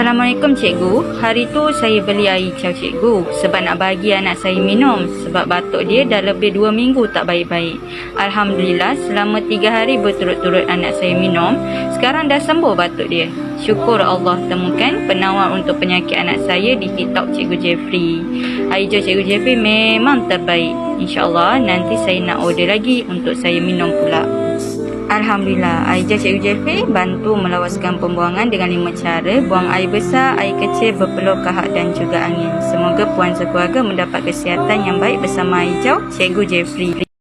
Assalamualaikum cikgu. Hari tu saya beli air hijau cikgu sebab nak bagi anak saya minum sebab batuk dia dah lebih 2 minggu tak baik-baik. Alhamdulillah selama 3 hari berturut-turut anak saya minum, sekarang dah sembuh batuk dia. Syukur Allah temukan penawar untuk penyakit anak saya di TikTok Cikgu Jeffrey. Air hijau Cikgu Jeffrey memang terbaik. InsyaAllah nanti saya nak order lagi untuk saya minum pula. Alhamdulillah, air hijau Cikgu Jeffrey bantu melawaskan pembuangan dengan 5 cara. Buang air besar, air kecil, berpeluh, kahak dan juga angin. Semoga puan sekeluarga mendapat kesihatan yang baik bersama air hijau Cikgu Jeffrey.